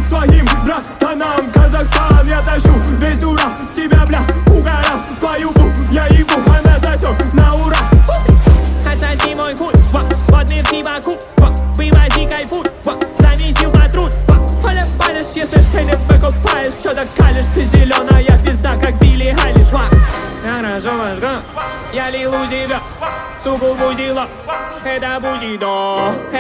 своим братанам. Казахстан, я тащу весь ура с тебя, бля, угорал. Твою бу, я ебу, она сосет на ура. Отсоси мой хуй, вот мир типа куб, вывози кайфуй, занеси в труд. Оля палишь, если ты не покупаешь, чё-то калишь, ты зеленая пизда, как Билли Айлиш. Хорошо мозга, я лил у тебя, суку бузила, это бузидо.